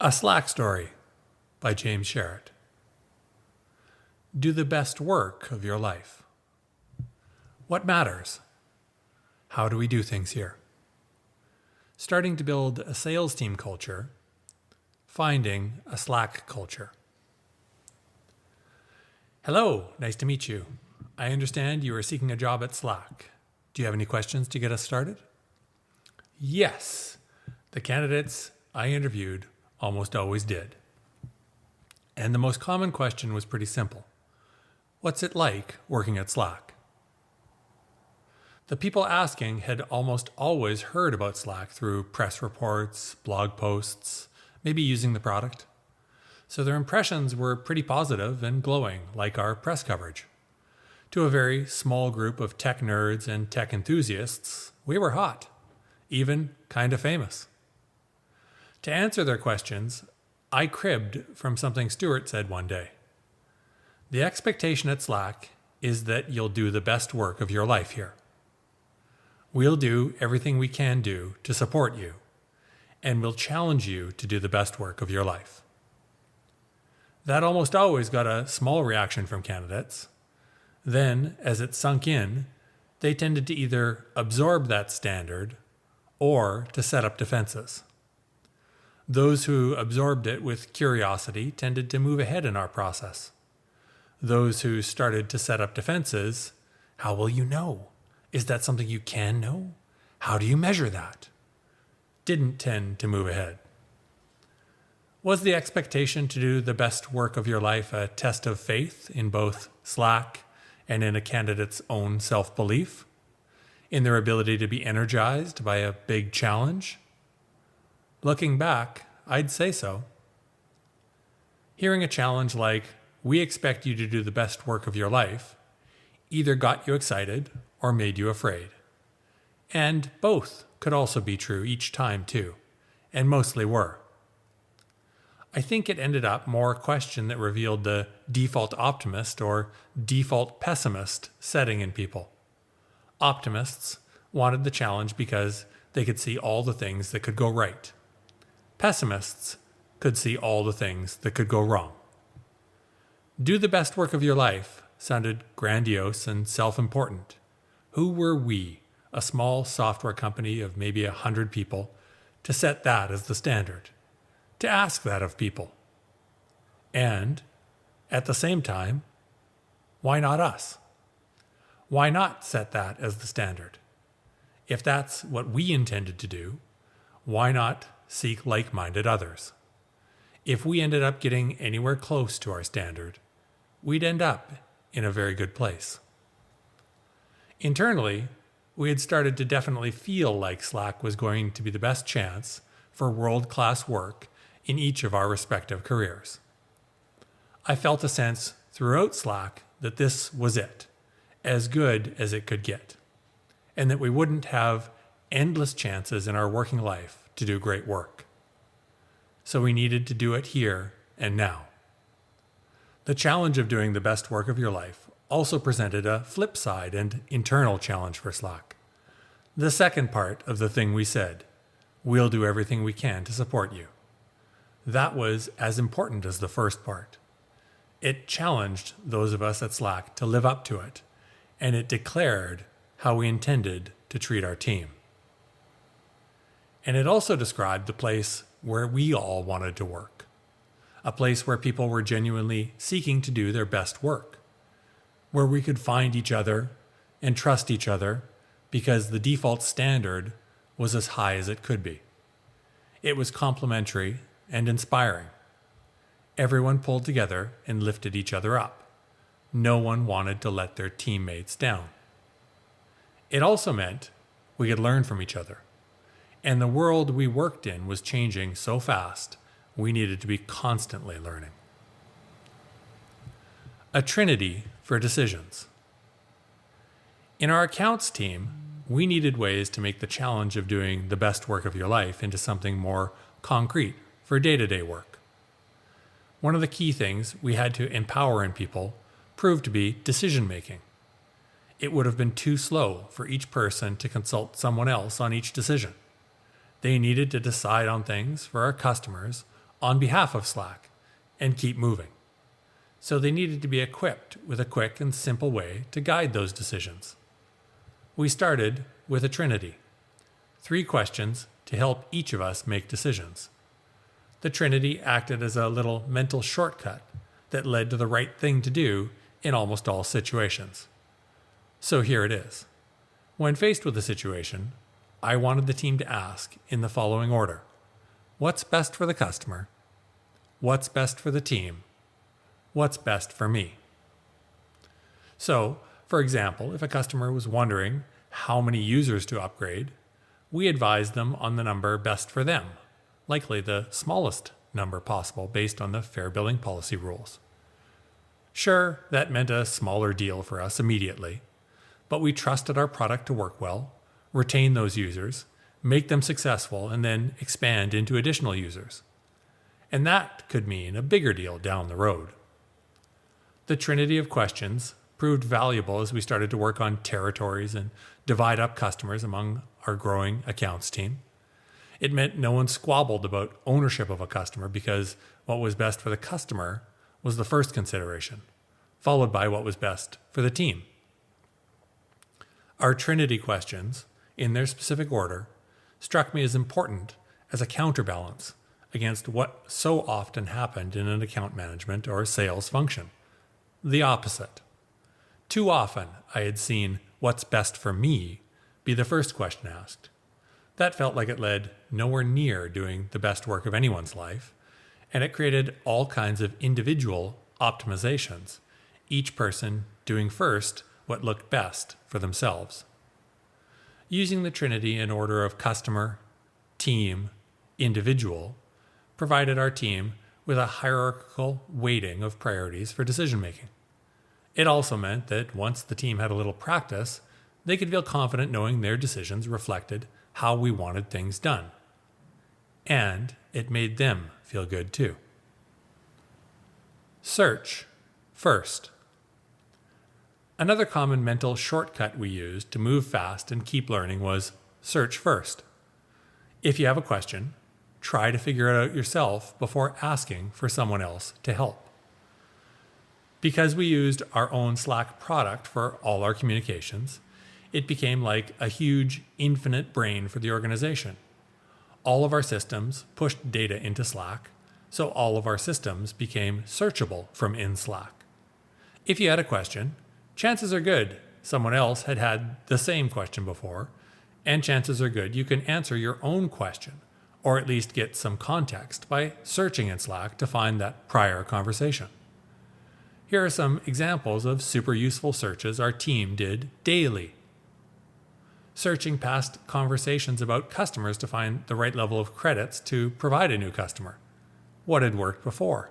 A Slack Story by James Sherrett. Do the best work of your life. What matters? How do we do things here? Starting to build a sales team culture. Finding a Slack culture. Hello, nice to meet you. I understand you are seeking a job at Slack. Do you have any questions to get us started? Yes, the candidates I interviewed almost always did. And the most common question was pretty simple. What's it like working at Slack? The people asking had almost always heard about Slack through press reports, blog posts, maybe using the product. So their impressions were pretty positive and glowing, like our press coverage. To a very small group of tech nerds and tech enthusiasts, we were hot, even kind of famous. To answer their questions, I cribbed from something Stuart said one day. The expectation at Slack is that you'll do the best work of your life here. We'll do everything we can do to support you, and we'll challenge you to do the best work of your life. That almost always got a small reaction from candidates. Then, as it sunk in, they tended to either absorb that standard or to set up defenses. Those who absorbed it with curiosity tended to move ahead in our process. Those who started to set up defenses, how will you know? Is that something you can know? How do you measure that? Didn't tend to move ahead. Was the expectation to do the best work of your life a test of faith in both Slack and in a candidate's own self-belief? In their ability to be energized by a big challenge? Looking back, I'd say so. Hearing a challenge like, "We expect you to do the best work of your life," either got you excited or made you afraid. And both could also be true each time too, and mostly were. I think it ended up more a question that revealed the default optimist or default pessimist setting in people. Optimists wanted the challenge because they could see all the things that could go right. Pessimists could see all the things that could go wrong. Do the best work of your life sounded grandiose and self-important. Who were we, a small software company of maybe 100 people, to set that as the standard? To ask that of people? And, at the same time, why not us? Why not set that as the standard? If that's what we intended to do, why not seek like-minded others? If we ended up getting anywhere close to our standard, we'd end up in a very good place. Internally, we had started to definitely feel like Slack was going to be the best chance for world-class work in each of our respective careers. I felt a sense throughout Slack that this was it, as good as it could get, and that we wouldn't have endless chances in our working life to do great work. So we needed to do it here and now. The challenge of doing the best work of your life also presented a flip side and internal challenge for Slack. The second part of the thing we said, we'll do everything we can to support you. That was as important as the first part. It challenged those of us at Slack to live up to it, and it declared how we intended to treat our team. And it also described the place where we all wanted to work, a place where people were genuinely seeking to do their best work, where we could find each other and trust each other because the default standard was as high as it could be. It was complimentary and inspiring. Everyone pulled together and lifted each other up. No one wanted to let their teammates down. It also meant we could learn from each other. And the world we worked in was changing so fast, we needed to be constantly learning. A Trinity for decisions. In our accounts team, we needed ways to make the challenge of doing the best work of your life into something more concrete for day-to-day work. One of the key things we had to empower in people proved to be decision-making. It would have been too slow for each person to consult someone else on each decision. They needed to decide on things for our customers on behalf of Slack and keep moving. So they needed to be equipped with a quick and simple way to guide those decisions. We started with a Trinity. 3 questions to help each of us make decisions. The Trinity acted as a little mental shortcut that led to the right thing to do in almost all situations. So here it is. When faced with a situation, I wanted the team to ask in the following order: what's best for the customer? What's best for the team? What's best for me? So, for example, if a customer was wondering how many users to upgrade, we advised them on the number best for them, likely the smallest number possible based on the fair billing policy rules. Sure, that meant a smaller deal for us immediately, but we trusted our product to work well, retain those users, make them successful, and then expand into additional users. And that could mean a bigger deal down the road. The Trinity of questions proved valuable as we started to work on territories and divide up customers among our growing accounts team. It meant no one squabbled about ownership of a customer because what was best for the customer was the first consideration, followed by what was best for the team. Our Trinity questions, in their specific order, struck me as important as a counterbalance against what so often happened in an account management or sales function. The opposite. Too often I had seen what's best for me be the first question asked. That felt like it led nowhere near doing the best work of anyone's life, and it created all kinds of individual optimizations, each person doing first what looked best for themselves. Using the Trinity in order of customer, team, individual provided our team with a hierarchical weighting of priorities for decision-making. It also meant that once the team had a little practice, they could feel confident knowing their decisions reflected how we wanted things done. And it made them feel good too. Search first. Another common mental shortcut we used to move fast and keep learning was search first. If you have a question, try to figure it out yourself before asking for someone else to help. Because we used our own Slack product for all our communications, it became like a huge infinite brain for the organization. All of our systems pushed data into Slack, so all of our systems became searchable from in Slack. If you had a question, chances are good someone else had had the same question before, and chances are good you can answer your own question, or at least get some context by searching in Slack to find that prior conversation. Here are some examples of super useful searches our team did daily. Searching past conversations about customers to find the right level of credits to provide a new customer. What had worked before?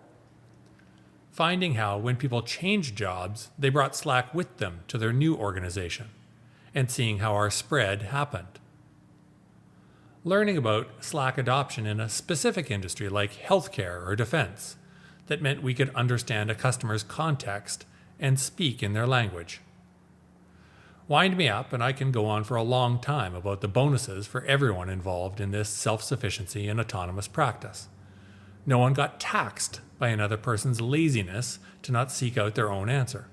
Finding how, when people changed jobs, they brought Slack with them to their new organization, and seeing how our spread happened. Learning about Slack adoption in a specific industry like healthcare or defense that meant we could understand a customer's context and speak in their language. Wind me up and I can go on for a long time about the bonuses for everyone involved in this self-sufficiency and autonomous practice. No one got taxed by another person's laziness to not seek out their own answer.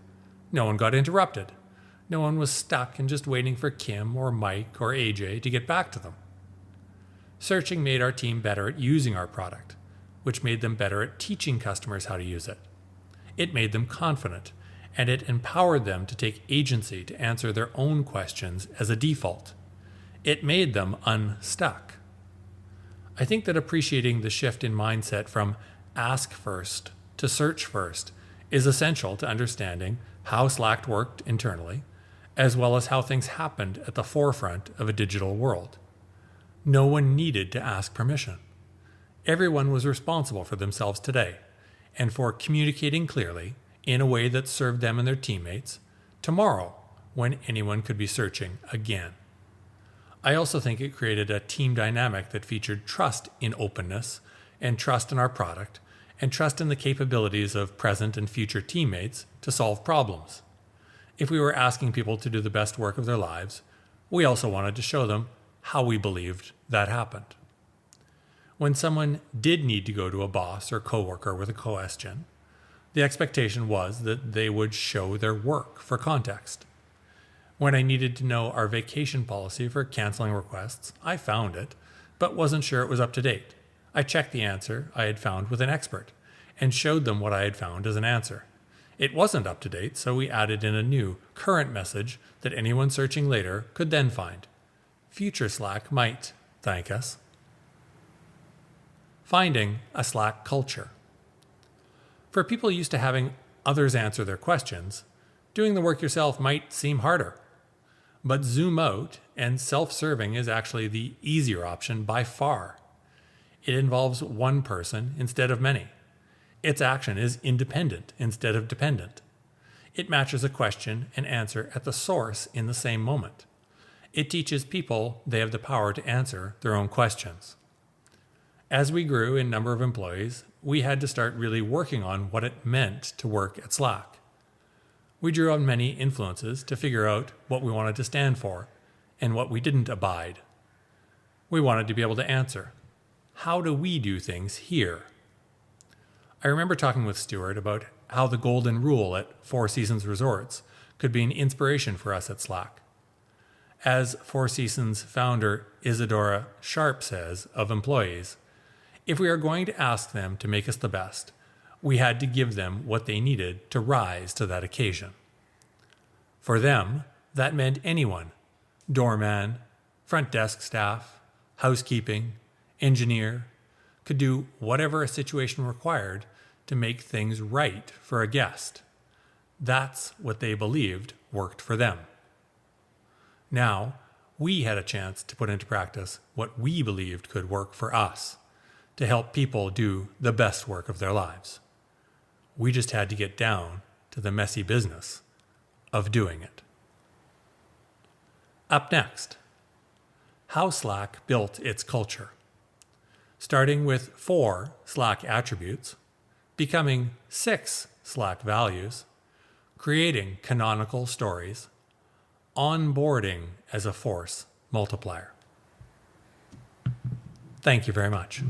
No one got interrupted. No one was stuck and just waiting for Kim or Mike or AJ to get back to them. Searching made our team better at using our product, which made them better at teaching customers how to use it. It made them confident, and it empowered them to take agency to answer their own questions as a default. It made them unstuck. I think that appreciating the shift in mindset from ask first to search first is essential to understanding how Slack worked internally, as well as how things happened at the forefront of a digital world. No one needed to ask permission. Everyone was responsible for themselves today, and for communicating clearly in a way that served them and their teammates tomorrow, when anyone could be searching again. I also think it created a team dynamic that featured trust in openness, and trust in our product, and trust in the capabilities of present and future teammates to solve problems. If we were asking people to do the best work of their lives, we also wanted to show them how we believed that happened. When someone did need to go to a boss or coworker with a question, the expectation was that they would show their work for context. When I needed to know our vacation policy for canceling requests, I found it, but wasn't sure it was up to date. I checked the answer I had found with an expert and showed them what I had found as an answer. It wasn't up to date, so we added in a new, current message that anyone searching later could then find. Future Slack might thank us. Finding a Slack culture. For people used to having others answer their questions, doing the work yourself might seem harder. But zoom out, and self-serving is actually the easier option by far. It involves one person instead of many. Its action is independent instead of dependent. It matches a question and answer at the source in the same moment. It teaches people they have the power to answer their own questions. As we grew in number of employees, we had to start really working on what it meant to work at Slack. We drew on many influences to figure out what we wanted to stand for and what we didn't abide. We wanted to be able to answer, how do we do things here? I remember talking with Stuart about how the golden rule at Four Seasons Resorts could be an inspiration for us at Slack. As Four Seasons founder Isadora Sharp says of employees, if we are going to ask them to make us the best, we had to give them what they needed to rise to that occasion. For them, that meant anyone, doorman, front desk staff, housekeeping, engineer, could do whatever a situation required to make things right for a guest. That's what they believed worked for them. Now, we had a chance to put into practice what we believed could work for us, to help people do the best work of their lives. We just had to get down to the messy business of doing it. Up next, how Slack built its culture. Starting with 4 Slack attributes, becoming 6 Slack values, creating canonical stories, onboarding as a force multiplier. Thank you very much.